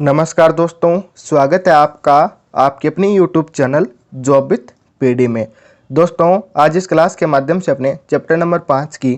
नमस्कार दोस्तों, स्वागत है आपका आपके अपनी YouTube channel job with PD में। दोस्तों, आज इस क्लास के माध्यम से अपने चैप्टर नंबर 5 की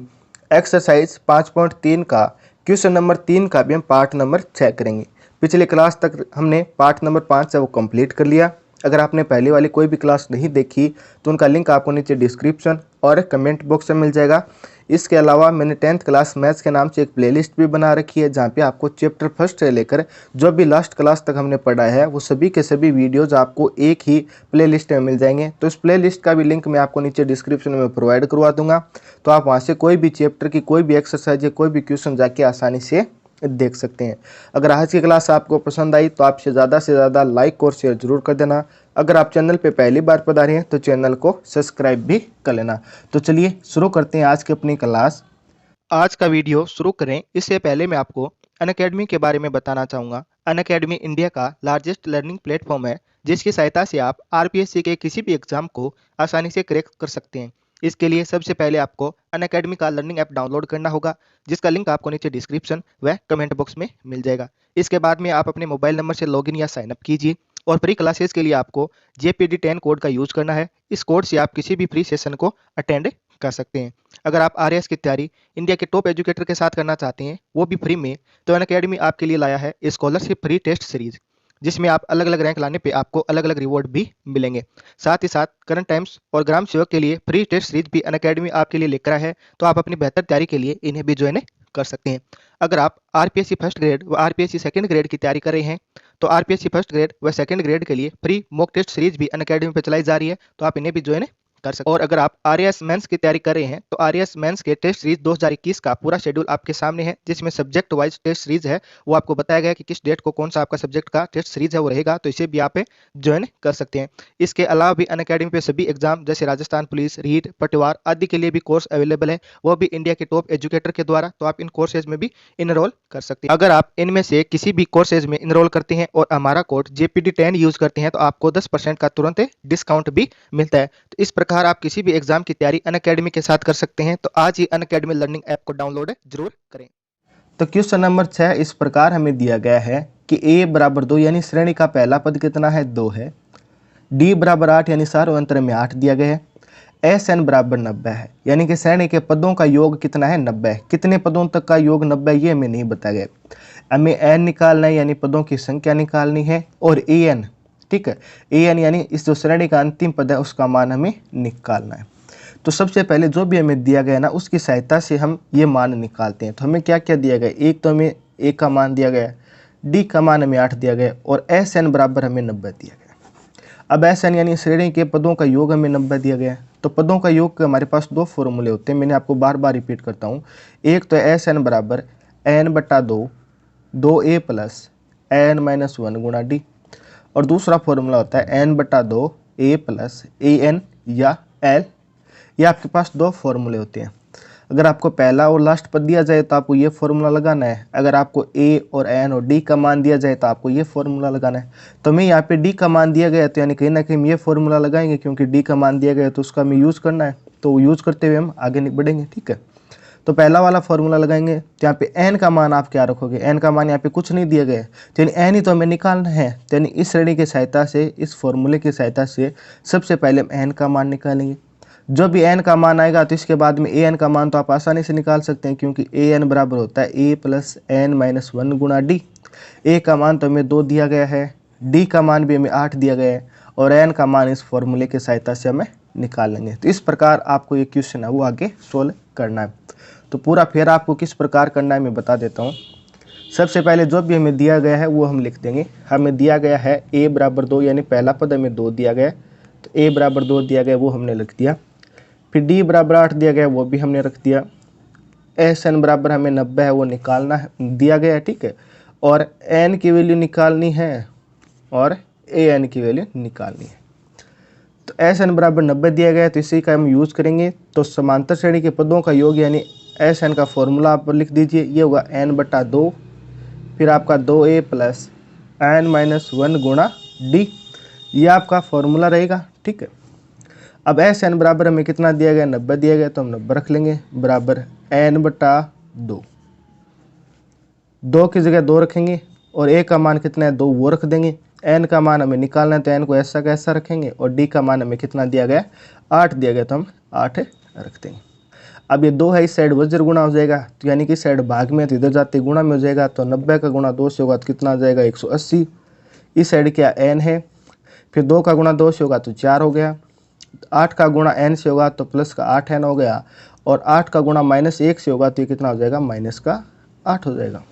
एक्सरसाइज 5.3 का क्वेश्चन नंबर 3 का भी हम पार्ट नंबर 6 करेंगे। पिछले क्लास तक हमने पार्ट नंबर 5 है वो कंप्लीट कर लिया। अगर आपने पहले वाली कोई भी क्लास नहीं देखी तो उनका लिंक आपको नीचे डिस्क्रिप्शन और कमेंट बॉक्स में मिल जाएगा। इसके अलावा मैंने 10th क्लास मैथ्स के नाम से एक प्लेलिस्ट भी बना रखी है, जहाँ पे आपको चैप्टर फर्स्ट से लेकर जो भी लास्ट क्लास तक हमने पढ़ा है वो सभी के सभी वीडियोज़ आपको एक ही प्लेलिस्ट में मिल जाएंगे। तो इस प्लेलिस्ट का भी लिंक मैं आपको नीचे डिस्क्रिप्शन में प्रोवाइड करवा दूंगा, तो आप वहाँ से कोई भी चैप्टर की कोई भी एक्सरसाइज या कोई भी क्वेश्चन जाके आसानी से देख सकते हैं। अगर आज की क्लास आपको पसंद आई तो आपसे ज़्यादा से ज़्यादा लाइक और शेयर जरूर कर देना। अगर आप चैनल पे पहली बार पधारे हैं तो चैनल को सब्सक्राइब भी कर लेना। तो चलिए शुरू करते हैं आज की अपनी क्लास। आज का वीडियो शुरू करें इससे पहले मैं आपको अनअकैडमी के बारे में बताना चाहूँगा। अनअकैडमी इंडिया का लार्जेस्ट लर्निंग प्लेटफॉर्म है, जिसकी सहायता से आप आरपीएससी के किसी भी एग्जाम को आसानी से क्रैक कर सकते हैं। इसके लिए सबसे पहले आपको अनअकैडमी का लर्निंग ऐप डाउनलोड करना होगा, जिसका लिंक आपको नीचे डिस्क्रिप्शन व कमेंट बॉक्स में मिल जाएगा। इसके बाद में आप अपने मोबाइल नंबर से लॉगिन या साइनअप कीजिए और प्री क्लासेस के लिए आपको JPD10 कोड का यूज करना है। इस कोड से आप किसी भी फ्री सेशन को अटेंड कर सकते हैं। अगर आप आरएएस की तैयारी इंडिया के टॉप एजुकेटर के साथ करना चाहते हैं, वो भी फ्री में, तो अनअकैडमी आपके लिए लाया है स्कॉलरशिप फ्री टेस्ट सीरीज, जिसमें आप अलग अलग रैंक लाने पे आपको अलग अलग रिवॉर्ड भी मिलेंगे। साथ ही साथ करंट टाइम्स और ग्राम सेवक के लिए फ्री टेस्ट सीरीज भी अनअकैडमी आपके लिए लेकर आया है, तो आप अपनी बेहतर तैयारी के लिए इन्हें भी ज्वाइन कर सकते हैं। अगर आप आरपीएससी फर्स्ट ग्रेड व आरपीएससी सेकंड ग्रेड की तैयारी कर रहे हैं, तो आरपीएससी फर्स्ट ग्रेड व सेकंड ग्रेड के लिए फ्री मॉक टेस्ट सीरीज भी अनअकैडमी पर चलाई जा रही है, तो आप इन्हें भी ज्वाइन कर सकते हैं। और अगर आप आरएएस मेंस की तैयारी कर रहे हैं, तो आरएएस मेंस के टेस्ट सीरीज 2021 का पूरा शेड्यूल आपके सामने है, जिसमें सब्जेक्ट वाइज टेस्ट सीरीज है। वो आपको बताया गया है कि किस डेट को कौन सा आपका सब्जेक्ट का टेस्ट सीरीज है वो रहेगा, तो इसे भी आप ज्वाइन कर सकते हैं। इसके अलावा भी अनअकैडमी पे सभी एग्जाम जैसे राजस्थान पुलिस, रीट, पटवार आदि के लिए भी कोर्स अवेलेबल है, वो भी इंडिया के टॉप एजुकेटर के द्वारा, तो आप इन कोर्सेज में भी इनरोल कर सकते हैं। अगर आप इनमें से किसी भी कोर्सेज में इनरोल करते हैं और हमारा कोड JPD10 यूज करते हैं, तो आपको 10% का तुरंत डिस्काउंट भी मिलता है। तो इस प्रकार आप किसी भी एग्जाम की तैयारी अनअकैडमी के साथ कर सकते हैं। तो आज ही अनअकैडमी लर्निंग ऐप को डाउनलोड जरूर करें। तो क्वेश्चन नंबर 6 इस प्रकार हमें दिया गया है कि a बराबर 2 यानी श्रेणी का पहला पद कितना है, 2 है। d बराबर 8 यानी सार्वंतर में 8 दिया गया है। SN बराबर 90 है, यानी कि श्रेणी के पदों का योग कितना है, 90 है। कितने पदों तक का योग 90 ये हमें नहीं बताया गया। हमें n निकालना है, यानी पदों की संख्या निकालनी है, और an, ठीक है, an यानी इस जो श्रेणी का अंतिम पद है उसका मान हमें निकालना है। तो सबसे पहले जो भी हमें दिया गया ना उसकी सहायता से हम ये मान निकालते हैं। तो हमें क्या क्या दिया गया, एक तो हमें a का मान दिया गया, d का मान हमें 8 दिया गया, और SN बराबर हमें 90 दिया गया। अब SN यानी श्रेणी के पदों का योग हमें 90 दिया गया है। तो पदों का योग के हमारे पास दो फॉर्मूले होते हैं, मैंने आपको बार बार रिपीट करता हूँ। एक तो SN बराबर n/2 2a प्लस n-1 गुणा d, और दूसरा फॉर्मूला होता है n/2 a प्लस an या l। ये आपके पास दो फॉर्मूले होते हैं। अगर आपको पहला और लास्ट पद दिया जाए तो आपको ये फॉर्मूला लगाना है। अगर आपको a और n और d का मान दिया जाए तो आपको ये फॉर्मूला लगाना है। तो मैं यहाँ पे d का मान दिया गया तो यानी कहीं ना कहीं हम ये फॉर्मूला लगाएंगे, क्योंकि d का मान दिया गया तो उसका हमें यूज़ करना है, तो यूज़ करते हुए हम आगे बढ़ेंगे, ठीक है। तो पहला वाला फॉर्मूला लगाएंगे, तो यहाँ पे n का मान आप क्या रखोगे, n का मान यहाँ पे कुछ नहीं दिया गया है, तो यानी n ही तो हमें निकालना है। तो यानी इस श्रेणी की सहायता से, इस फॉर्मूले की सहायता से सबसे पहले हम n का मान निकालेंगे। जो भी n का मान आएगा तो इसके बाद में an का मान तो आप आसानी से निकाल सकते हैं, क्योंकि an बराबर होता है a प्लस n-1 गुणा d। a का मान तो हमें 2 दिया गया है, d का मान भी हमें 8 दिया गया है, और n का मान इस फॉर्मूले की सहायता से हमें निकाल लेंगे। तो इस प्रकार आपको ये क्वेश्चन है वो आगे सोल्व करना है। तो पूरा फिर आपको किस प्रकार करना है मैं बता देता हूँ। सबसे पहले जो भी हमें दिया गया है वो हम लिख देंगे। हमें दिया गया है a बराबर 2, यानी पहला पद हमें 2 दिया गया है, तो a बराबर 2 दिया गया वो हमने लिख दिया। फिर d बराबर 8 दिया गया वो भी हमने रख दिया। SN बराबर हमें 90 है वो निकालना है, दिया गया है, ठीक है, और n की वैल्यू निकालनी है और an की वैल्यू निकालनी है। तो SN बराबर 90 दिया गया है, तो इसी का हम यूज़ करेंगे। तो समांतर श्रेणी के पदों का योग यानी SN का फॉर्मूला आप लिख दीजिए, ये होगा n/2, फिर आपका 2a प्लस n-1 गुणा d, ये आपका फॉर्मूला रहेगा, ठीक है। अब SN बराबर हमें कितना दिया गया, 90 दिया गया, तो हम 90 रख लेंगे, बराबर n/2, 2 की जगह 2 रखेंगे, और ए का मान कितना है 2 वो रख देंगे। एन का मान हमें निकालना है तो एन को ऐसा का ऐसा रखेंगे और डी का मान हमें कितना दिया गया 8 दिया गया तो हम 8 रख देंगे। अब ये 2 है इस साइड वज्र गुणा हो जाएगा तो यानी कि साइड भाग में तो इधर जाते गुणा में हो जाएगा तो 90 का गुणा 2 से होगा तो कितना आ जाएगा 180। इस साइड क्या एन है, फिर 2 का गुणा 2 से होगा तो 4 हो गया। 8 का गुणा एन से होगा तो प्लस का 8 एन हो गया और 8 का गुणा -1 से होगा तो ये कितना हो जाएगा -8 हो जाएगा।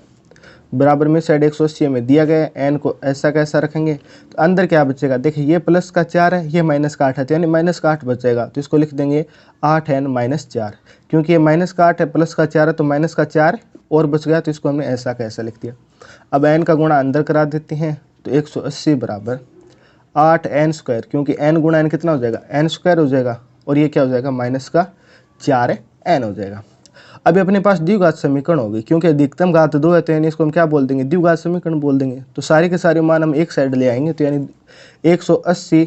बराबर में साइड 180 में दिया गया एन को ऐसा कैसा रखेंगे तो अंदर क्या बचेगा, देखिए ये प्लस का 4 है ये -8 है तो यानी -8 बचेगा तो इसको लिख देंगे 8n-4 क्योंकि ये -8 है प्लस का 4 है तो -4 और बच गया तो इसको हमने ऐसा कैसा लिख दिया। अब एन का गुणा अंदर करा देते हैं तो 180 बराबर 8n² क्योंकि n गुणा n कितना हो जाएगा n² हो जाएगा और ये क्या हो जाएगा -4n हो जाएगा। अभी अपने पास द्विघात समीकरण होगी क्योंकि अधिकतम घात 2 है तो यानी इसको हम क्या बोल देंगे द्विघात समीकरण बोल देंगे। तो सारे के सारे मान हम एक साइड ले आएंगे तो यानी 180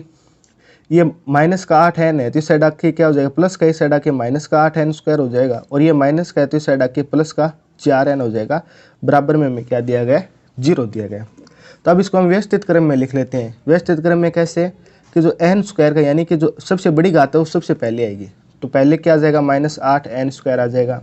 ये -8 n है तो इस साइड आके क्या हो जाएगा प्लस का, इस साइड आके -8n² हो जाएगा और ये माइनस का है तो इस साइड आके प्लस का 4n हो जाएगा। बराबर में हमें क्या दिया गया 0 दिया गया। तो अब इसको हम व्यवस्थित क्रम में लिख लेते हैं। व्यवस्थित क्रम में कैसे कि जो n² का यानी कि जो सबसे बड़ी घात है वो सबसे पहले आएगी तो पहले क्या आ जाएगा -8n² आ जाएगा,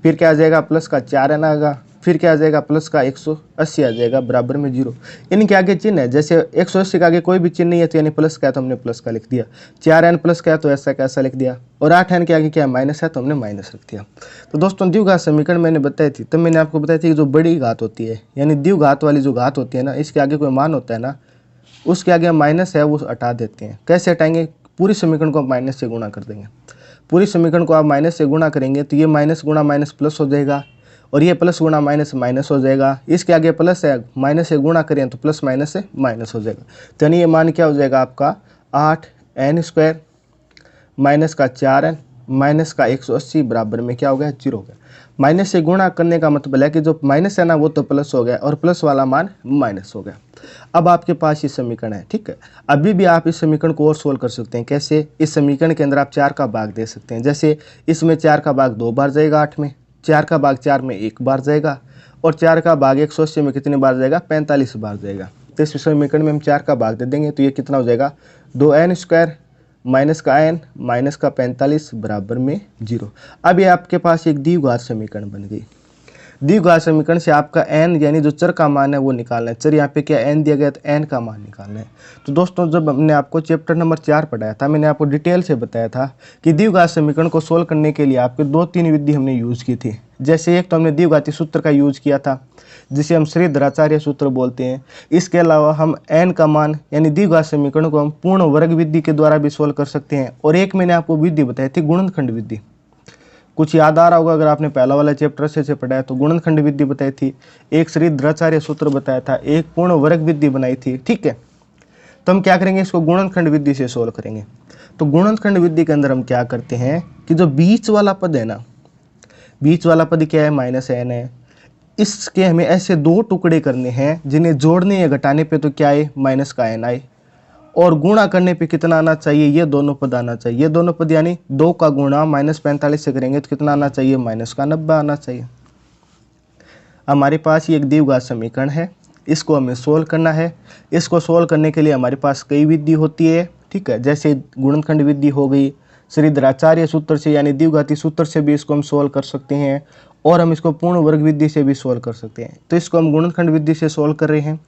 फिर क्या आ जाएगा प्लस का 4n आएगा, फिर क्या आ जाएगा प्लस का 180 आ जाएगा बराबर में 0। इनके आगे चिन्ह है जैसे 180 के आगे कोई भी चिन्ह नहीं है तो यानी प्लस का है तो हमने प्लस का लिख दिया, 4n प्लस का है तो ऐसा कैसा लिख दिया और 8n के आगे क्या माइनस है तो हमने माइनस रख दिया। तो दोस्तों द्विघात समीकरण मैंने बताई थी तब मैंने आपको बताई थी कि जो बड़ी घात होती है यानी द्विघात वाली जो घात होती है ना इसके आगे कोई मान होता है ना उसके आगे माइनस है वो हटा देते हैं। कैसे हटाएंगे, पूरी समीकरण को माइनस से गुणा कर देंगे। पूरी समीकरण को आप माइनस से गुणा करेंगे तो ये माइनस गुणा माइनस प्लस हो जाएगा और ये प्लस गुणा माइनस माइनस हो जाएगा। इसके आगे प्लस है माइनस से गुणा करें तो प्लस माइनस से माइनस हो जाएगा तो यानी ये मान क्या हो जाएगा आपका 8n² माइनस का 4n माइनस का 180 बराबर में क्या हो गया 0 हो गया। माइनस से गुणा करने का मतलब है कि जो माइनस है ना वो तो प्लस हो गया और प्लस वाला मान माइनस हो गया। अब आपके पास ये समीकरण है, ठीक है। अभी भी आप इस समीकरण को और सोल्व कर सकते हैं। कैसे, इस समीकरण के अंदर आप 4 का भाग दे सकते हैं। जैसे इसमें 4 का भाग 2 बार जाएगा 8 में, 4 का भाग 4 में 1 बार जाएगा और 4 का भाग 180 में कितनी बार जाएगा 45 बार जाएगा। तो इस समीकरण में हम 4 का भाग दे देंगे तो ये कितना हो जाएगा 2n² माइनस का n माइनस का 45 बराबर में 0। अब ये आपके पास एक द्विघात समीकरण बन गई। द्विघात समीकरण से आपका n यानी जो चर का मान है वो निकालना है। चर यहाँ पे क्या n दिया गया तो n का मान निकालना है। तो दोस्तों जब हमने आपको चैप्टर नंबर 4 पढ़ाया था मैंने आपको डिटेल से बताया था कि द्विघात समीकरण को सोल्व करने के लिए आपके 2-3 विधि हमने यूज़ की थी। जैसे एक तो हमने द्विघाती सूत्र का यूज़ किया था जिसे हम श्रीधराचार्य सूत्र बोलते हैं। इसके अलावा हम n का मान यानी द्विघात समीकरण को हम पूर्ण वर्ग विधि के द्वारा भी सोल्व कर सकते हैं। और एक मैंने आपको विधि बताई थी गुणनखंड विधि, कुछ याद आ रहा होगा अगर आपने पहला वाला चैप्टर से पढ़ा है तो गुणनखंड विधि बताई थी, एक श्रीधराचार्य सूत्र बताया था, एक पूर्ण वर्ग विधि बनाई थी, ठीक है। तो हम क्या करेंगे इसको गुणनखंड विधि से सोल्व करेंगे। तो गुणनखंड विधि के अंदर हम क्या करते हैं कि जो बीच वाला पद है ना, बीच वाला पद क्या है -n है, इसके हमें ऐसे 2 टुकड़े करने हैं जिन्हें जोड़ने या घटाने पे तो क्या है माइनस का n आए और गुणा करने पे कितना आना चाहिए ये दोनों पद आना चाहिए। ये दोनों पद यानी 2 का गुणा -45 से करेंगे तो कितना आना चाहिए -90 आना चाहिए। हमारे पास ये एक द्विघात समीकरण है, इसको हमें सोल्व करना है। इसको सोल्व करने के लिए हमारे पास कई विधि होती है, ठीक है। जैसे गुणनखंड विधि हो गई, श्रीधराचार्य सूत्र से यानी द्विघाती सूत्र से भी इसको हम सोल्व कर सकते हैं और हम इसको पूर्ण वर्ग विधि से भी सोल्व कर सकते हैं। तो इसको हम गुणनखंड विधि से सोल्व कर रहे हैं।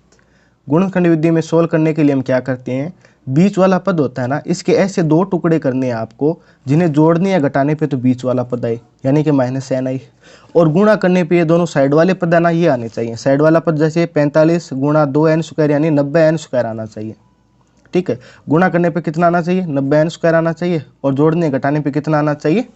गुणनखंड विधि में सोल्व करने के लिए हम क्या करते हैं, बीच वाला पद होता है ना इसके ऐसे 2 टुकड़े करने हैं आपको जिन्हें जोड़ने या घटाने पे तो बीच वाला पद आए यानी कि -n आई और गुणा करने पे ये दोनों साइड वाले पद आना ये आने चाहिए। साइड वाला पद जैसे 45 गुणा 2n² यानी 90n² आना चाहिए, ठीक है। गुणा करने पे कितना आना चाहिए 90n² आना चाहिए और जोड़ने घटाने पे कितना आना चाहिए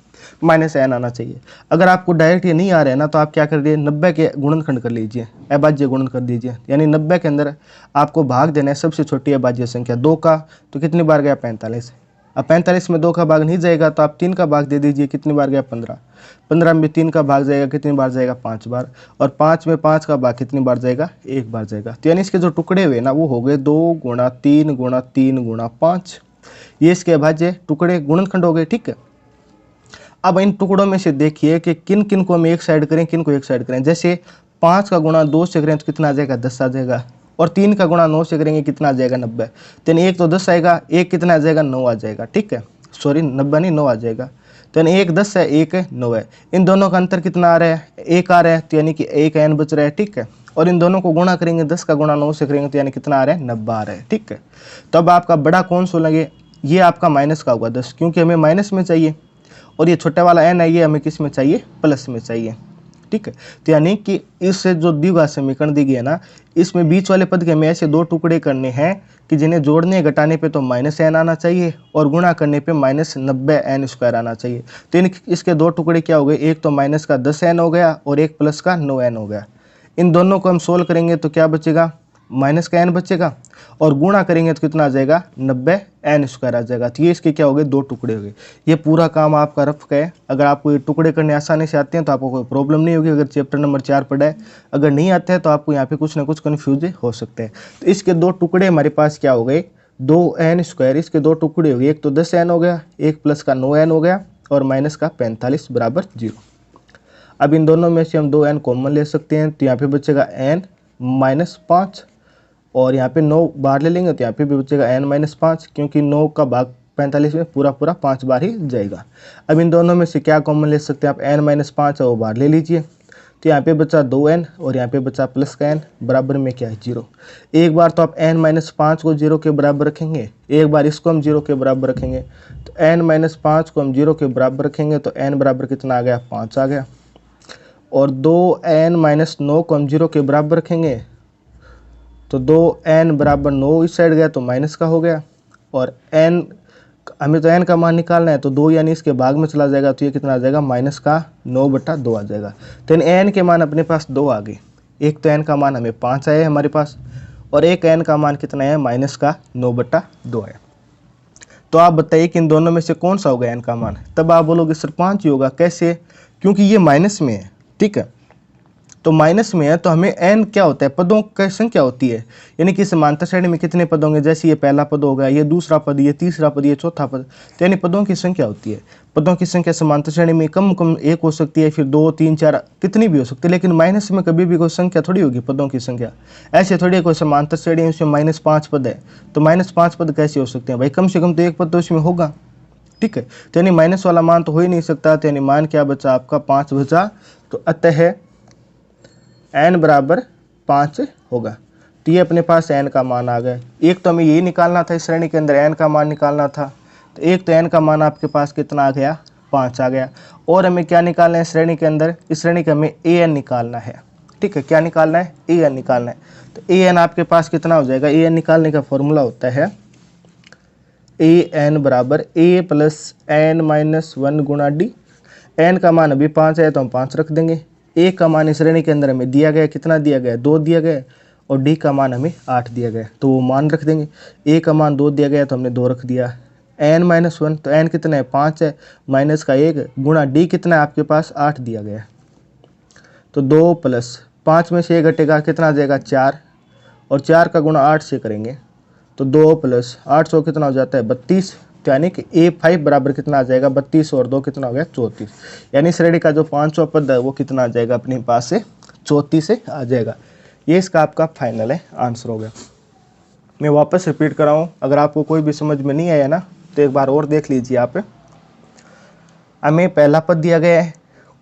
-n आना चाहिए। अगर आपको डायरेक्ट ये नहीं आ रहा है ना तो आप क्या कर दीजिए 90 के गुणनखंड कर लीजिए, अभाज्य गुणन कर दीजिए। यानी 90 के अंदर आपको भाग देना है सबसे छोटी अभाज्य संख्या 2 का, तो कितनी बार गया 45। अब 45 में 2 का भाग नहीं जाएगा तो आप 3 का भाग दे दीजिए, कितनी बार गया 15। 15 में 3 का भाग जाएगा, कितनी बार जाएगा 5 बार। और 5 में 5 का भाग कितनी बार जाएगा 1 बार जाएगा। तो यानी इसके जो टुकड़े हुए ना वो हो गए 2 गुणा 3 गुणा 3 गुणा 5, ये इसके अभाज्य टुकड़े गुणनखंड हो गए, ठीक है। अब इन टुकड़ों में से देखिए कि किन किन को हम एक साइड करें, किन को एक साइड करें। जैसे 5 का गुणा 2 से करें तो कितना आ जाएगा 10 आ जाएगा, और 3 का गुणा 9 से करेंगे कितना आ जाएगा 90। तो एक तो 10 आएगा, एक कितना आ जाएगा 9 आ जाएगा, ठीक है, सॉरी 90 नहीं 9 आ जाएगा। तो यानी एक 10 है, एक 9 है, इन दोनों का अंतर कितना आ रहा है, एक आ रहा है, तो यानी कि एक n बच रहा है, ठीक है। और इन दोनों को गुणा करेंगे, 10 का गुणा 9 से करेंगे तो यानी कितना आ रहा है 90 आ रहा है, ठीक है। तो अब आपका बड़ा कौन सा लगे, ये आपका माइनस का होगा 10, क्योंकि हमें माइनस में चाहिए, और ये छोटा वाला n है ये हमें किस में चाहिए, प्लस में चाहिए, ठीक है। तो यानी कि इससे जो द्विघात समीकरण दी गई है ना, इसमें बीच वाले पद के हमें ऐसे दो टुकड़े करने हैं कि जिन्हें जोड़ने घटाने पे तो -n आना चाहिए और गुणा करने पे -90n² आना चाहिए। तो इसके दो टुकड़े क्या हो गए, एक तो माइनस का 10n हो गया और एक प्लस का 9n हो गया। इन दोनों को हम सोल्व करेंगे तो क्या बचेगा, माइनस का n बचेगा, और गुणा करेंगे तो कितना आ जाएगा 90n² आ जाएगा। तो ये इसके क्या हो गए, दो टुकड़े हो गए। ये पूरा काम आपका रफ का है। अगर आपको ये टुकड़े करने आसानी से आते हैं तो आपको कोई प्रॉब्लम नहीं होगी। अगर चैप्टर नंबर 4 पढ़ा है, अगर नहीं आते हैं तो आपको यहाँ पे कुछ ना कुछ कन्फ्यूज हो सकते हैं। तो इसके दो टुकड़े हमारे पास क्या हो गए, 2n², इसके दो टुकड़े हो गए, एक तो 10n हो गया, एक प्लस का 9n हो गया, और माइनस का 45 बराबर 0। अब इन दोनों में से हम 2n कॉमन ले सकते हैं, तो यहाँ पे बचेगा n-5, और यहाँ पे 9 बाहर ले लेंगे तो यहाँ पे भी बचेगा n-5, क्योंकि 9 का भाग 45 में पूरा 5 बार ही जाएगा। अब इन दोनों में से क्या कॉमन ले सकते हैं आप, n-5 है वो बाहर ले लीजिए, तो यहाँ पे बचा 2n और यहाँ पे बचा प्लस का n, बराबर में क्या है 0। एक बार तो आप n-5 को 0 के बराबर रखेंगे, एक बार इसको हम 0 के बराबर रखेंगे। तो n-5 को हम 0 के बराबर रखेंगे तो n बराबर कितना आ गया, 5 आ गया, और 2n-9 को हम 0 के बराबर रखेंगे तो 2n बराबर 9 इस साइड गया तो माइनस का हो गया, और n हमें तो n का मान निकालना है तो 2 यानी इसके भाग में चला जाएगा, तो ये कितना आ जाएगा, माइनस का 9/2 आ जाएगा। तो n के मान अपने पास 2 आ गए। एक तो n का मान हमें 5 आया है हमारे पास, और एक n का मान कितना है, माइनस का 9/2 है। तो आप बताइए कि इन दोनों में से कौन सा होगा n का मान। तब आप बोलोगे सर 5 ही होगा, कैसे, क्योंकि ये माइनस में है, ठीक है। तो माइनस में है तो हमें n क्या होता है, पदों की संख्या होती है, यानी कि समांतर श्रेणी में कितने पद होंगे, जैसे ये पहला पद होगा, ये दूसरा पद, ये तीसरा पद, ये चौथा पद, तो यानी पदों की संख्या होती है। पदों की संख्या समांतर श्रेणी में कम एक हो सकती है, फिर 2 3 4 कितनी भी हो सकती है, लेकिन माइनस में कभी भी कोई संख्या थोड़ी होगी पदों की संख्या। ऐसे थोड़ी कोई समांतर श्रेणी उसमें -5 पद है तो -5 पद कैसे हो सकते हैं भाई, कम से कम तो एक पद तो उसमें होगा, ठीक है। तो यानी माइनस वाला मान तो हो ही नहीं सकता, तो यानी मान क्या बचा आपका 5 बचा, तो अतः n बराबर 5 होगा। तो ये अपने पास n का मान आ गया। एक तो हमें यही निकालना था, इस श्रेणी के अंदर n का मान निकालना था, तो एक तो n का मान आपके पास कितना आ गया, 5 आ गया। और हमें क्या निकालना है श्रेणी के अंदर, इस श्रेणी के हमें an निकालना है, ठीक है। क्या निकालना है, an निकालना है। तो an आपके पास कितना हो जाएगा, an निकालने का फॉर्मूला होता है an बराबर a प्लस n-1 गुणा d। n का मान अभी 5 है तो हम 5 रख देंगे। a का मान इस श्रेणी के अंदर हमें दिया गया, कितना दिया गया, 2 दिया गया, और d का मान हमें 8 दिया गया, तो वो मान रख देंगे। a का मान 2 दिया गया तो हमने 2 रख दिया। n-1 तो n कितना है, 5 है, माइनस का 1 गुणा d कितना है आपके पास, 8 दिया गया, तो 2 प्लस 5 में से 1 घटेगा, कितना आ जाएगा 4, और 4 का गुणा 8 से करेंगे तो 2 प्लस 800 कितना हो जाता है 32। तो यानी कि a5 बराबर कितना आ जाएगा 32, और 2 कितना हो गया 34। यानी श्रेणी का जो 5वां पद है वो कितना आ जाएगा अपने पास से 34 से आ जाएगा। ये इसका आपका फाइनल है आंसर हो गया। मैं वापस रिपीट कर रहा हूँ, अगर आपको कोई भी समझ में नहीं आया ना तो एक बार और देख लीजिए। आप हमें पहला पद दिया गया है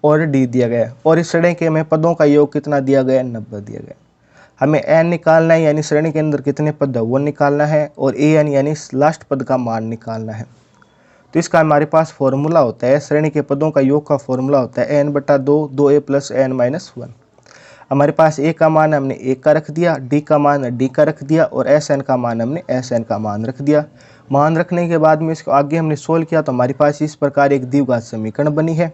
और डी दिया गया है, और इस श्रेणी के हमें पदों का योग कितना दिया गया है, 90 दिया गया है। हमें n निकालना है, यानी श्रेणी के अंदर कितने पद है वो निकालना है, और an यानी लास्ट पद का मान निकालना है। तो इसका हमारे पास फॉर्मूला होता है, श्रेणी के पदों का योग का फॉर्मूला होता है n/2 2a प्लस n-1। हमारे पास a का मान हमने 1 का रख दिया, d का मान d का रख दिया, और sn का मान हमने sn का मान रख दिया। मान रखने के बाद में इसको आगे हमने सोल्व किया तो हमारे पास इस प्रकार एक द्विघात समीकरण बनी है।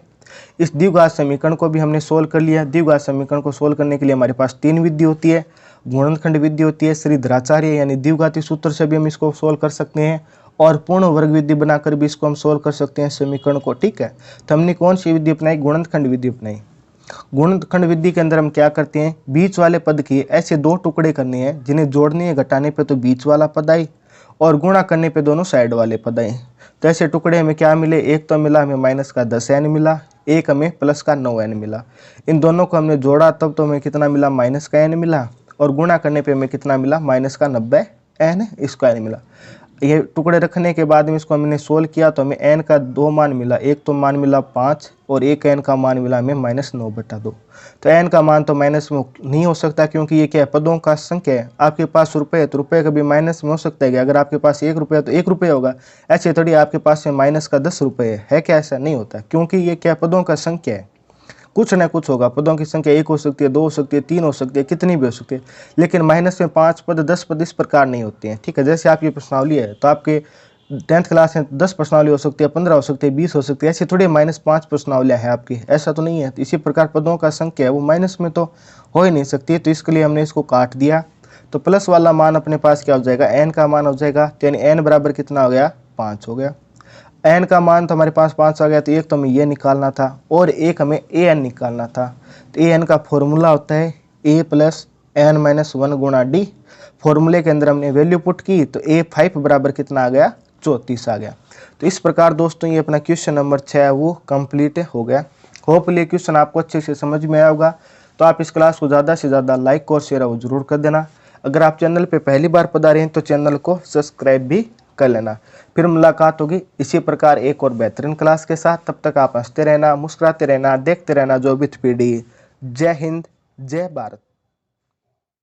इस द्विघात समीकरण को भी हमने सोल्व कर लिया। द्विघात समीकरण को सोल्व करने के लिए हमारे पास 3 विधि होती है, गुणनखंड विधि होती है, श्रीधराचार्य यानी द्विघाती सूत्र से भी हम इसको सोल्व कर सकते हैं, और पूर्ण वर्ग विधि बनाकर भी इसको हम सोल्व कर सकते हैं समीकरण को, ठीक है। तो हमने कौन सी विधि अपनाई, गुणनखंड विधि अपनाई। गुणनखंड विधि के अंदर हम क्या करते हैं, बीच वाले पद के ऐसे 2 टुकड़े करने हैं जिन्हें जोड़ने या घटाने पे तो बीच वाला पद आए, और गुणा करने पे दोनों साइड वाले पद आए। तो ऐसे टुकड़े हमें क्या मिले, एक तो मिला हमें माइनस का 10n मिला, एक हमें प्लस का 9n मिला। इन दोनों को हमने जोड़ा तब तो हमें कितना मिला, माइनस का n मिला, और गुणा करने पे हमें कितना मिला, माइनस का 90n स्क्वायर मिला। ये टुकड़े रखने के बाद में इसको हमने सोल्व किया तो हमें n का 2 मान मिला, एक तो मान मिला 5 और एक n का मान मिला हमें -9/2। तो n का मान तो माइनस में नहीं हो सकता क्योंकि ये क्या है, पदों का संख्या है। आपके पास रुपये है तो रुपये कभी माइनस में हो सकता है कि अगर आपके पास 1 रुपया तो 1 रुपये होगा, ऐसे थोड़ी आपके पास में माइनस का 10 रुपये है क्या, ऐसा नहीं होता क्योंकि ये क्या पदों का संख्या है, कुछ ना कुछ होगा। पदों की संख्या 1 हो सकती है, 2 हो सकती है, 3 हो सकती है, कितनी भी हो सकती है, लेकिन माइनस में 5 पद 10 पद इस प्रकार नहीं होते हैं। ठीक है, जैसे आपकी प्रश्नावली है तो आपके 10th क्लास में 10 प्रश्नावली हो सकती है, 15 हो सकती है, 20 हो सकती है, ऐसे थोड़ी -5 प्रश्नावलियाँ हैं आपकी, ऐसा तो नहीं है। तो इसी प्रकार पदों का संख्या है वो माइनस में तो हो ही नहीं सकती, तो इसके लिए हमने इसको काट दिया। तो प्लस वाला मान अपने पास क्या हो जाएगा, n का मान हो जाएगा, तो यानी n बराबर कितना हो गया, 5 हो गया। n का मान तो हमारे पास 5 आ गया, तो एक तो हमें ये निकालना था और एक हमें an निकालना था। तो an का फॉर्मूला होता है a + n - 1 गुणा d। फॉर्मूले के अंदर हमने वैल्यू पुट की तो a5 बराबर कितना आ गया, 34 आ गया। तो इस प्रकार दोस्तों ये अपना क्वेश्चन नंबर 6 है वो कंप्लीट हो गया। होपफुली क्वेश्चन आपको अच्छे से समझ में आया होगा। तो आप इस क्लास को ज़्यादा से ज़्यादा लाइक और शेयर वो जरूर कर देना। अगर आप चैनल पे पहली बार पधारे हैं तो चैनल को सब्सक्राइब भी कर लेना। फिर मुलाकात होगी इसी प्रकार एक और बेहतरीन क्लास के साथ। तब तक आप हंसते रहना, मुस्कुराते रहना, देखते रहना जोबित पीडी। जय हिंद, जय भारत।